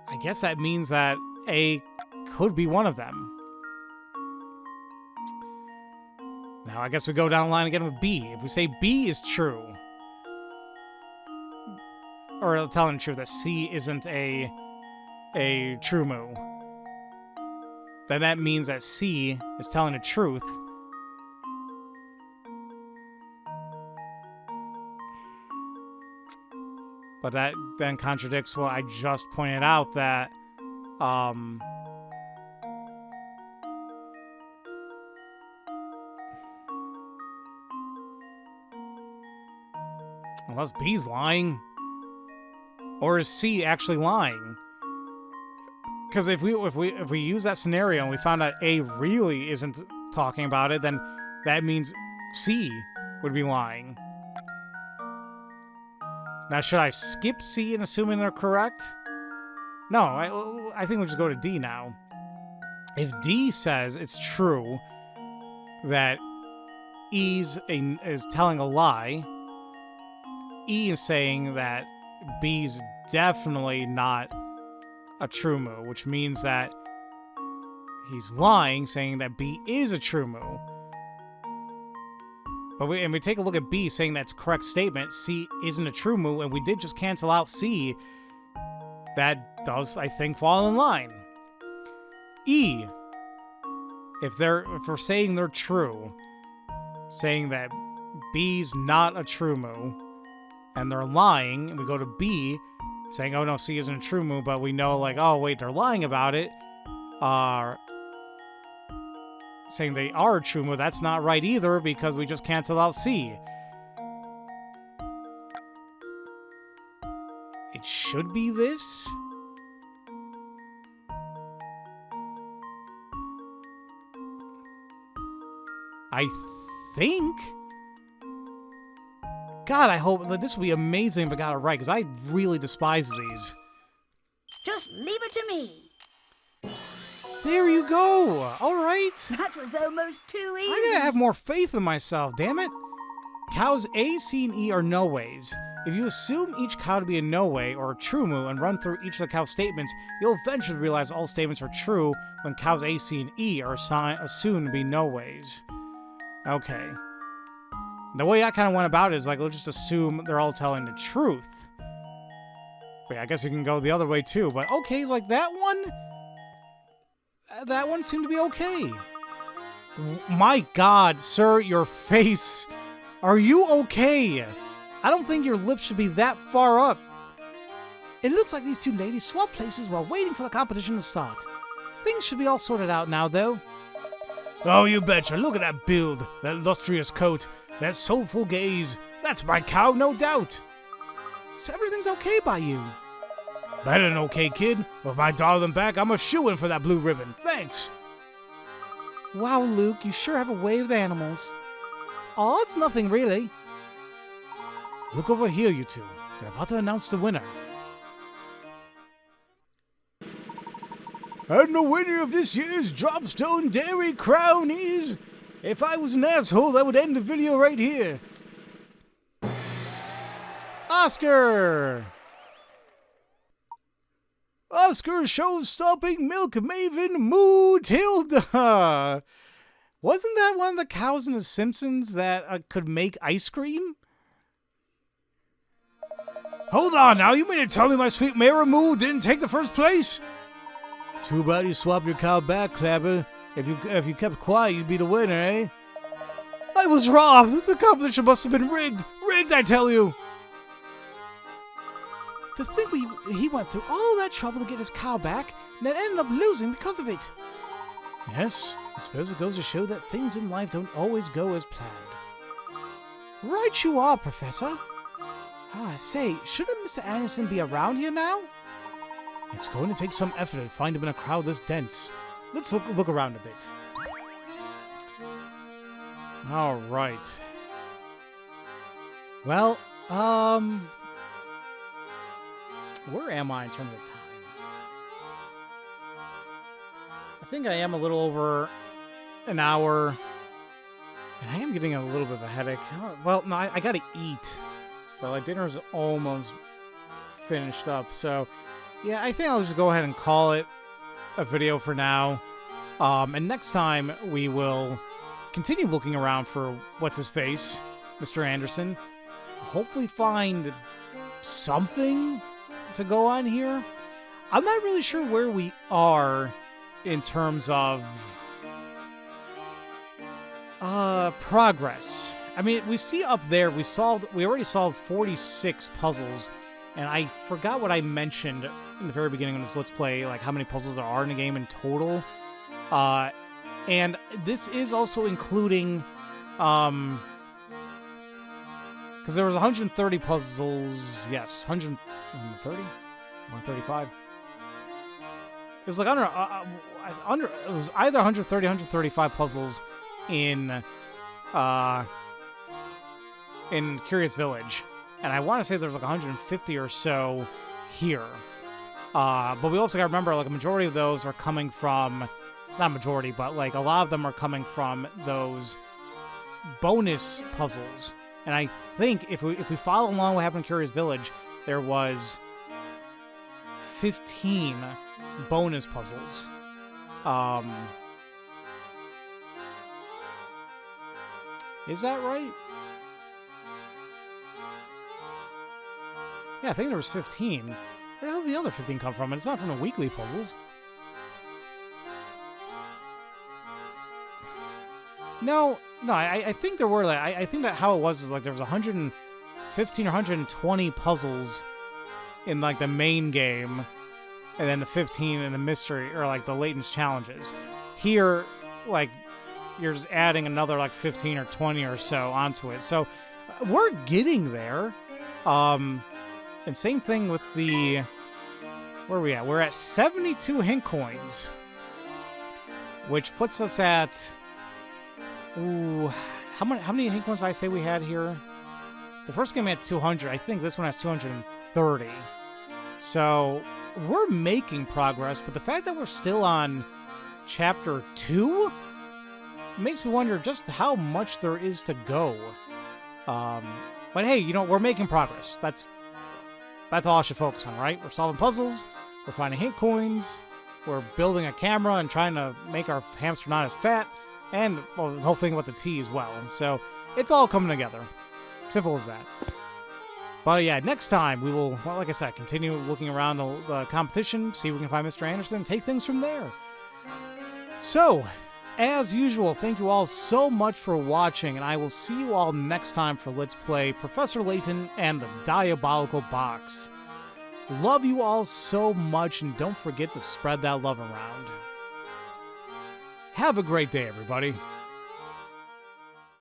I guess that means that A could be one of them. Now, I guess we go down the line again with B. If we say B is true, or telling the truth that C isn't a true moo, then that means that C is telling the truth. But that then contradicts what I just pointed out, that unless B's lying, or is C actually lying? Because if we use that scenario and we found out A really isn't talking about it, then that means C would be lying. Now, should I skip C and assuming they're correct? No, I think we'll just go to D now. If D says it's true that E is telling a lie, E is saying that B's definitely not a true moo, which means that he's lying, saying that B is a true moo. But we take a look at B saying that's a correct statement. C isn't a true moo, and we did just cancel out C. That does, I think, fall in line. E, if we're saying they're true, saying that B's not a true moo, and they're lying, and we go to B, saying, oh no, C isn't a true moo, but we know, like, oh wait, they're lying about it, saying they are a true moo, that's not right either, because we just canceled out C. It should be this? I think? God, I hope that this will be amazing if I got it right, because I really despise these. Just leave it to me. There you go! Alright! That was almost too easy. I gotta have more faith in myself, damn it! Cows A, C, and E are no ways. If you assume each cow to be a no way or a true moo and run through each of the cow statements, you'll eventually realize all statements are true when cows A, C, and E are assumed to be no ways. Okay. The way I kind of went about it is like, let's just assume they're all telling the truth. Wait, I guess we can go the other way too, but okay, like that one? That one seemed to be okay. My God, sir, your face. Are you okay? I don't think your lips should be that far up. It looks like these two ladies swapped places while waiting for the competition to start. Things should be all sorted out now, though. Oh, you betcha. Look at that build, that lustrous coat, that soulful gaze. That's my cow, no doubt. So everything's okay by you? Better than okay, kid. With my darling back, I'm a shoo-in for that blue ribbon. Thanks. Wow, Luke, you sure have a way with animals. Aw, it's nothing really. Look over here, you two. We're about to announce the winner. And the winner of this year's Dropstone Dairy Crown is... If I was an asshole, I would end the video right here. Oscar! Oscar show-stopping milk maven Moo Tilda. Wasn't that one of the cows in The Simpsons that could make ice cream? Hold on now, you mean to tell me my sweet Mara Moo didn't take the first place? Too bad you swapped your cow back, Clapper. If you kept quiet, you'd be the winner, eh? I was robbed! The competition must have been rigged! Rigged, I tell you! To think he went through all that trouble to get his cow back, and then ended up losing because of it. Yes, I suppose it goes to show that things in life don't always go as planned. Right you are, Professor. Say, shouldn't Mr. Anderson be around here now? It's going to take some effort to find him in a crowd this dense. Let's look around a bit. All right. Well, where am I in terms of time? I think I am a little over an hour. And I am getting a little bit of a headache. Well, no, I gotta eat. But like dinner's almost finished up, so yeah, I think I'll just go ahead and call it a video for now. And next time we will continue looking around for what's his face, Mr. Anderson. Hopefully find something to go on here. I'm not really sure where we are in terms of progress. I mean, we see up there, we already solved 46 puzzles, and I forgot what I mentioned in the very beginning of this Let's Play, like how many puzzles there are in the game in total. And this is also including, because there was 130 puzzles, yes, 130? 135? It was like it was either 130, 135 puzzles in Curious Village, and I want to say there's like 150 or so here. But we also got to remember, like, a majority of those are coming from, not majority, but like a lot of them are coming from those bonus puzzles. And I think if we follow along what happened in Curious Village, there was 15 bonus puzzles. Is that right? Yeah, I think there was 15. Where the hell did the other 15 come from? And it's not from the weekly puzzles. No, I think there were, like, I think that how it was is, like, there was 115 or 120 puzzles in, like, the main game, and then the 15 in the mystery, or, like, the Layton's challenges. Here, like, you're just adding another, like, 15 or 20 or so onto it. So, we're getting there. And same thing with the... Where are we at? We're at 72 hint coins, which puts us at... Ooh, how many hint coins did I say we had here? The first game had 200. I think this one has 230. So, we're making progress, but the fact that we're still on Chapter 2 makes me wonder just how much there is to go. But hey, you know, we're making progress. That's all I should focus on, right? We're solving puzzles, we're finding hint coins, we're building a camera and trying to make our hamster not as fat, and, well, the whole thing about the tea as well. So, it's all coming together. Simple as that. But yeah, next time we will, well, like I said, continue looking around the competition, see if we can find Mr. Anderson, and take things from there. So, as usual, thank you all so much for watching, and I will see you all next time for Let's Play Professor Layton and the Diabolical Box. Love you all so much, and don't forget to spread that love around. Have a great day, everybody.